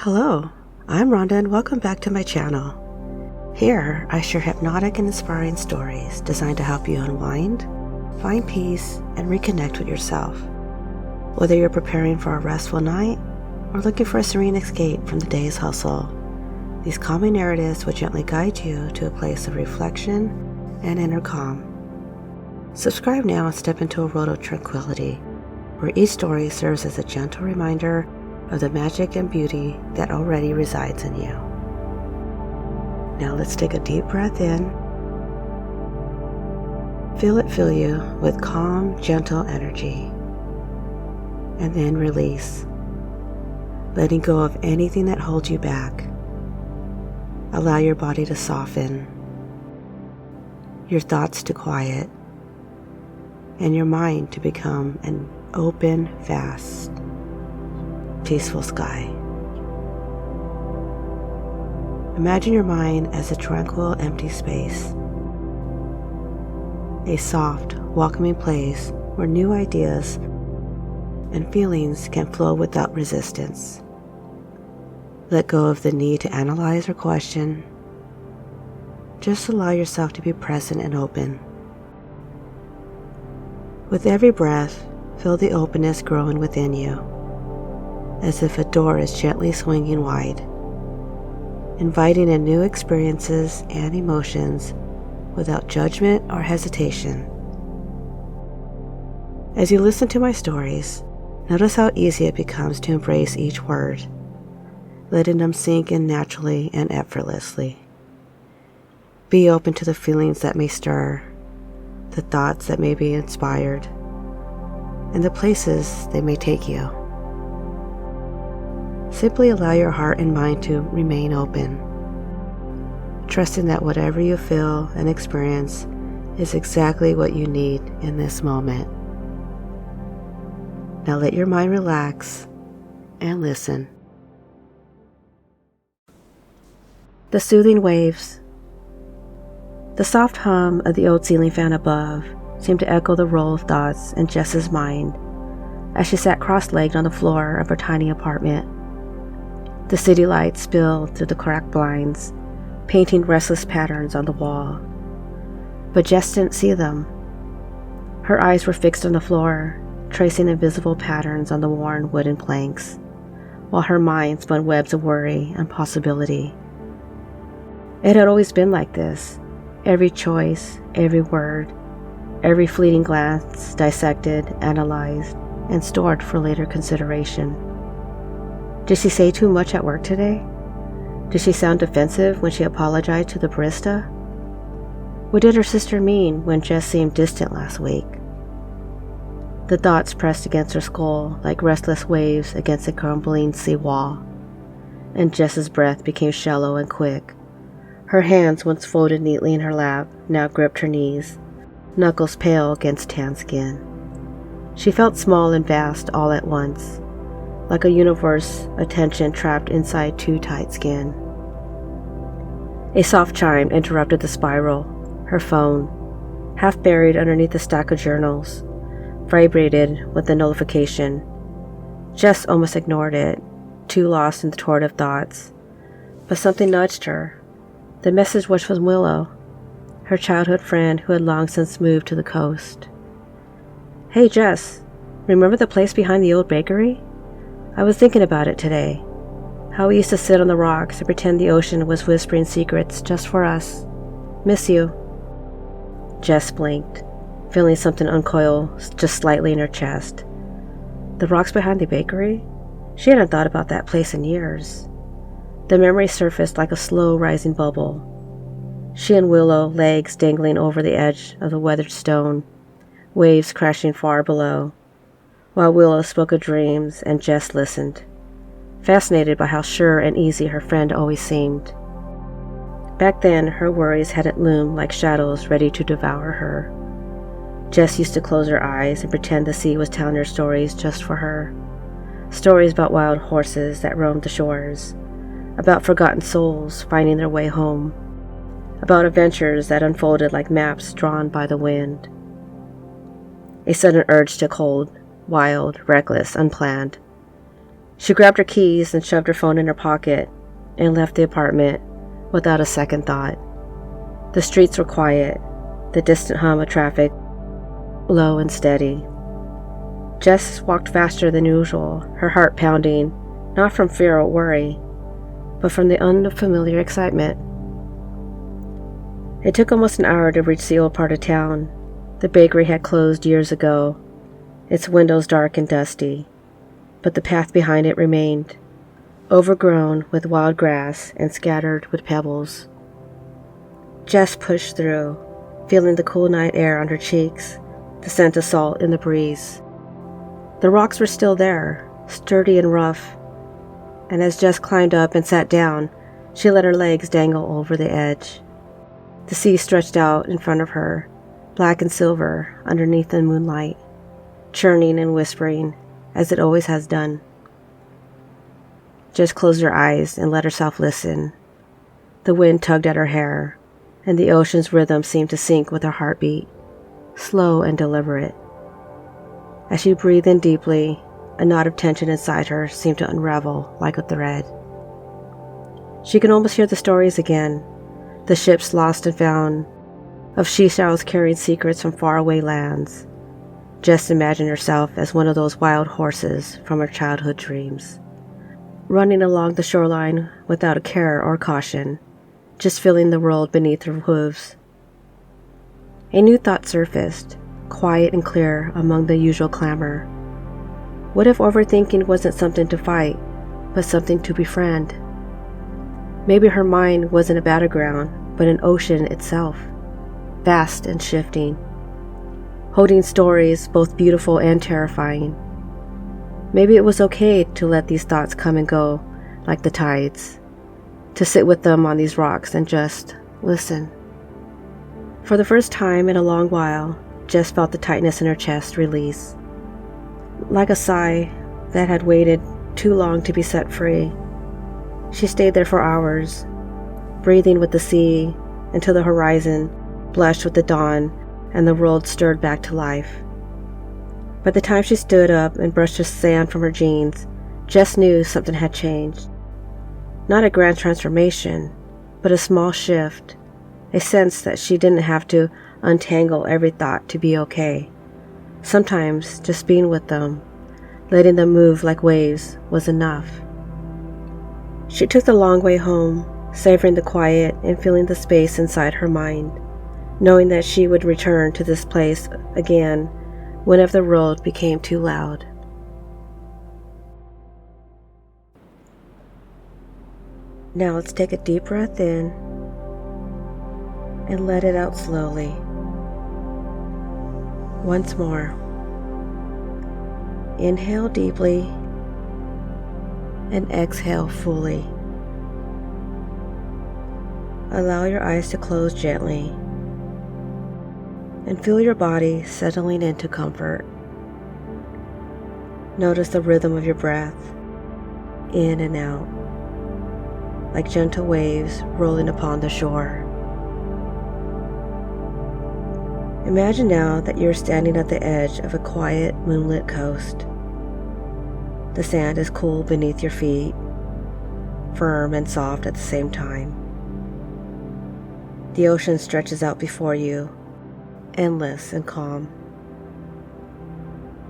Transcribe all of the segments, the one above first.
Hello, I'm Rhonda and welcome back to my channel. Here, I share hypnotic and inspiring stories designed to help you unwind, find peace, and reconnect with yourself. Whether you're preparing for a restful night or looking for a serene escape from the day's hustle, these calming narratives will gently guide you to a place of reflection and inner calm. Subscribe now and step into a world of tranquility, where each story serves as a gentle reminder of the magic and beauty that already resides in you. Now let's take a deep breath in. Feel it fill you with calm, gentle energy. And then release, letting go of anything that holds you back. Allow your body to soften, your thoughts to quiet, and your mind to become an open, vast, peaceful sky. Imagine your mind as a tranquil, empty space, a soft, welcoming place where new ideas and feelings can flow without resistance. Let go of the need to analyze or question. Just allow yourself to be present and open. With every breath, feel the openness growing within you, as if a door is gently swinging wide, inviting in new experiences and emotions without judgment or hesitation. As you listen to my stories, notice how easy it becomes to embrace each word, letting them sink in naturally and effortlessly. Be open to the feelings that may stir, the thoughts that may be inspired, and the places they may take you. Simply allow your heart and mind to remain open, trusting that whatever you feel and experience is exactly what you need in this moment. Now let your mind relax and listen. The soothing waves. The soft hum of the old ceiling fan above seemed to echo the roll of thoughts in Jess's mind as she sat cross-legged on the floor of her tiny apartment. The city lights spilled through the cracked blinds, painting restless patterns on the wall. But Jess didn't see them. Her eyes were fixed on the floor, tracing invisible patterns on the worn wooden planks, while her mind spun webs of worry and possibility. It had always been like this. Every choice, every word, every fleeting glance dissected, analyzed, and stored for later consideration. Did she say too much at work today? Did she sound defensive when she apologized to the barista? What did her sister mean when Jess seemed distant last week? The thoughts pressed against her skull like restless waves against a crumbling sea wall, and Jess's breath became shallow and quick. Her hands, once folded neatly in her lap, now gripped her knees, knuckles pale against tan skin. She felt small and vast all at once, like a universe of tension trapped inside too tight skin. A soft chime interrupted the spiral. Her phone, half buried underneath a stack of journals, vibrated with the notification. Jess almost ignored it, too lost in the torrent of thoughts. But something nudged her. The message was from Willow, her childhood friend who had long since moved to the coast. "Hey Jess, remember the place behind the old bakery? I was thinking about it today. How we used to sit on the rocks and pretend the ocean was whispering secrets just for us. Miss you." Jess blinked, feeling something uncoil just slightly in her chest. The rocks behind the bakery? She hadn't thought about that place in years. The memory surfaced like a slow rising bubble. She and Willow, legs dangling over the edge of the weathered stone, waves crashing far below, while Willow spoke of dreams and Jess listened, fascinated by how sure and easy her friend always seemed. Back then, her worries hadn't loomed like shadows ready to devour her. Jess used to close her eyes and pretend the sea was telling her stories just for her. Stories about wild horses that roamed the shores, about forgotten souls finding their way home, about adventures that unfolded like maps drawn by the wind. A sudden urge took hold, wild, reckless, unplanned. She grabbed her keys and shoved her phone in her pocket and left the apartment without a second thought. The streets were quiet, the distant hum of traffic low and steady. Jess walked faster than usual, her heart pounding, not from fear or worry, but from the unfamiliar excitement. It took almost an hour to reach the old part of town. The bakery had closed years ago, its windows dark and dusty, but the path behind it remained, overgrown with wild grass and scattered with pebbles. Jess pushed through, feeling the cool night air on her cheeks, the scent of salt in the breeze. The rocks were still there, sturdy and rough, and as Jess climbed up and sat down, she let her legs dangle over the edge. The sea stretched out in front of her, black and silver underneath the moonlight, churning and whispering as it always has done. Jess closed her eyes and let herself listen. The wind tugged at her hair, and the ocean's rhythm seemed to sync with her heartbeat, slow and deliberate. As she breathed in deeply, a knot of tension inside her seemed to unravel like a thread. She could almost hear the stories again, the ships lost and found, of seashells carrying secrets from faraway lands. Jess imagined herself as one of those wild horses from her childhood dreams, running along the shoreline without a care or caution, just feeling the world beneath her hooves. A new thought surfaced, quiet and clear among the usual clamor. What if overthinking wasn't something to fight, but something to befriend? Maybe her mind wasn't a battleground, but an ocean itself, vast and shifting, holding stories both beautiful and terrifying. Maybe it was okay to let these thoughts come and go like the tides, to sit with them on these rocks and just listen. For the first time in a long while, Jess felt the tightness in her chest release, like a sigh that had waited too long to be set free. She stayed there for hours, breathing with the sea until the horizon blushed with the dawn and the world stirred back to life. By the time she stood up and brushed the sand from her jeans, Jess knew something had changed. Not a grand transformation, but a small shift, a sense that she didn't have to untangle every thought to be okay. Sometimes just being with them, letting them move like waves, was enough. She took the long way home, savoring the quiet and feeling the space inside her mind, knowing that she would return to this place again whenever the world became too loud. Now let's take a deep breath in and let it out slowly. Once more. Inhale deeply and exhale fully. Allow your eyes to close gently and feel your body settling into comfort. Notice the rhythm of your breath, in and out, like gentle waves rolling upon the shore. Imagine now that you're standing at the edge of a quiet, moonlit coast. The sand is cool beneath your feet, firm and soft at the same time. The ocean stretches out before you, endless and calm.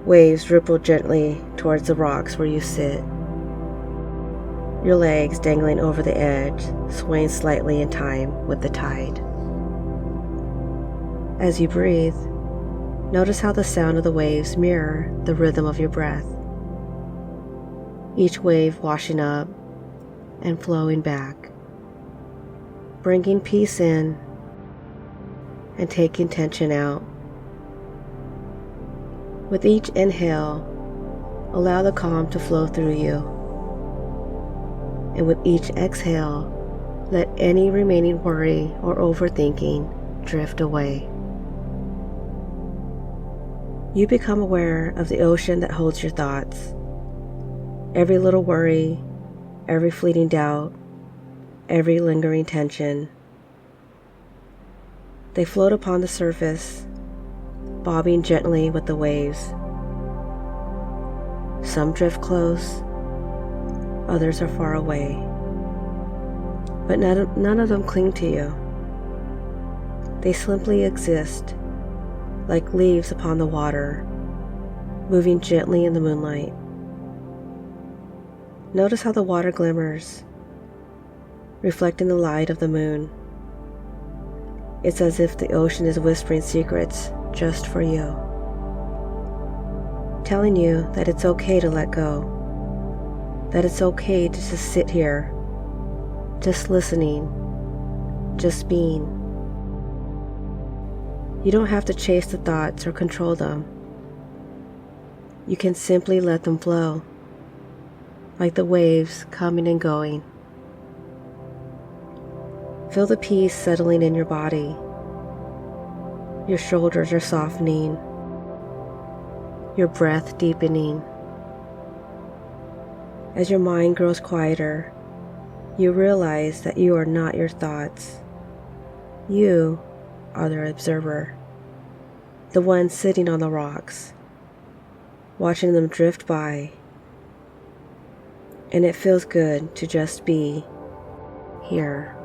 Waves ripple gently towards the rocks where you sit, your legs dangling over the edge, swaying slightly in time with the tide. As you breathe, notice how the sound of the waves mirror the rhythm of your breath, each wave washing up and flowing back, bringing peace in and taking tension out. With each inhale, allow the calm to flow through you, and with each exhale, let any remaining worry or overthinking drift away. You become aware of the ocean that holds your thoughts. Every little worry, every fleeting doubt, every lingering tension. They float upon the surface, bobbing gently with the waves. Some drift close, others are far away. But none of them cling to you. They simply exist, like leaves upon the water, moving gently in the moonlight. Notice how the water glimmers, reflecting the light of the moon. It's as if the ocean is whispering secrets just for you, telling you that it's okay to let go, that it's okay to just sit here, just listening, just being. You don't have to chase the thoughts or control them. You can simply let them flow, like the waves coming and going. Feel the peace settling in your body. Your shoulders are softening, your breath deepening. As your mind grows quieter, you realize that you are not your thoughts. You are the observer, the one sitting on the rocks, watching them drift by. And it feels good to just be here,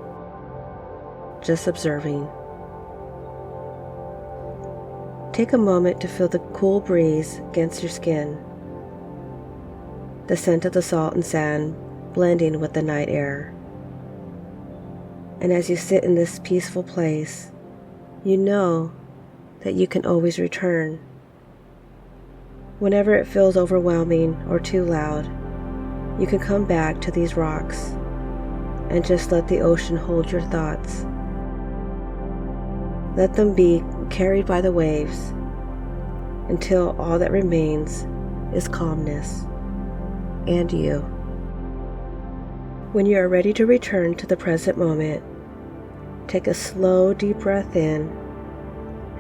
just observing. Take a moment to feel the cool breeze against your skin, the scent of the salt and sand blending with the night air. And as you sit in this peaceful place, you know that you can always return. Whenever it feels overwhelming or too loud, you can come back to these rocks and just let the ocean hold your thoughts. Let them be carried by the waves until all that remains is calmness and you. When you are ready to return to the present moment, take a slow, deep breath in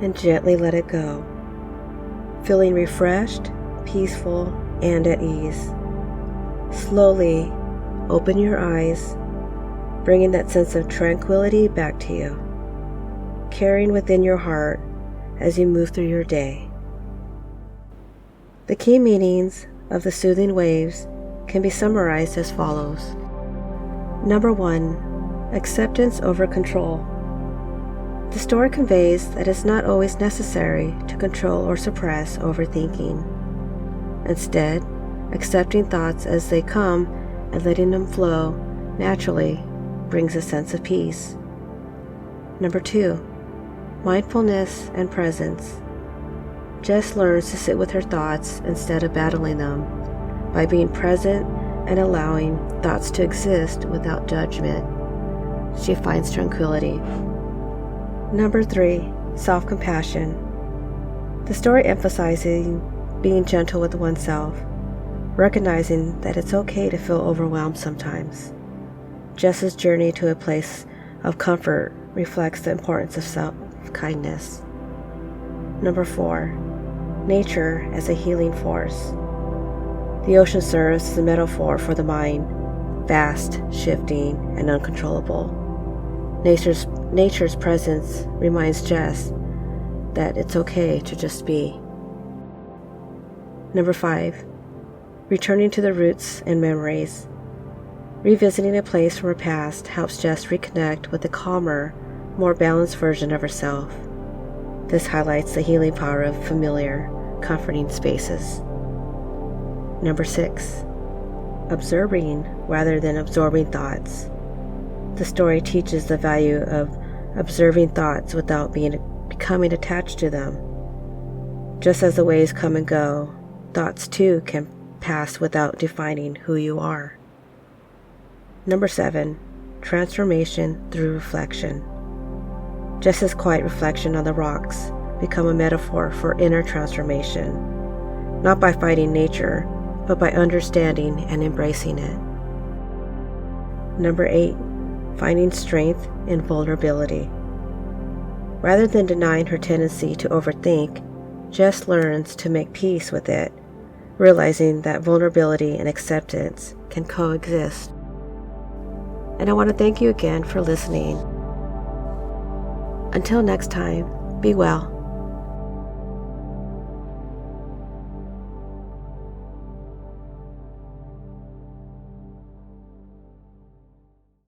and gently let it go, feeling refreshed, peaceful, and at ease. Slowly open your eyes, bringing that sense of tranquility back to you, carrying within your heart as you move through your day. The key meanings of the soothing waves can be summarized as follows. Number 1, acceptance over control. The story conveys that it's not always necessary to control or suppress overthinking. Instead, accepting thoughts as they come and letting them flow naturally brings a sense of peace. Number 2, mindfulness and presence. Jess learns to sit with her thoughts instead of battling them by being present and allowing thoughts to exist without judgment. She finds tranquility. Number 3, self-compassion. The story emphasizing being gentle with oneself, recognizing that it's okay to feel overwhelmed sometimes. Jess's journey to a place of comfort reflects the importance of self-kindness. Number 4, nature as a healing force. The ocean serves as a metaphor for the mind, vast, shifting, and uncontrollable. Nature's presence reminds Jess that it's okay to just be. Number 5, returning to the roots and memories. Revisiting a place from her past helps Jess reconnect with a calmer, more balanced version of herself. This highlights the healing power of familiar, comforting spaces. Number 6, observing rather than absorbing thoughts. The story teaches the value of observing thoughts without becoming attached to them. Just as the waves come and go, thoughts too can pass without defining who you are. Number 7, transformation through reflection. Jess's quiet reflection on the rocks become a metaphor for inner transformation, not by fighting nature, but by understanding and embracing it. Number 8, finding strength in vulnerability. Rather than denying her tendency to overthink, Jess learns to make peace with it, realizing that vulnerability and acceptance can coexist. And I want to thank you again for listening. Until next time, be well.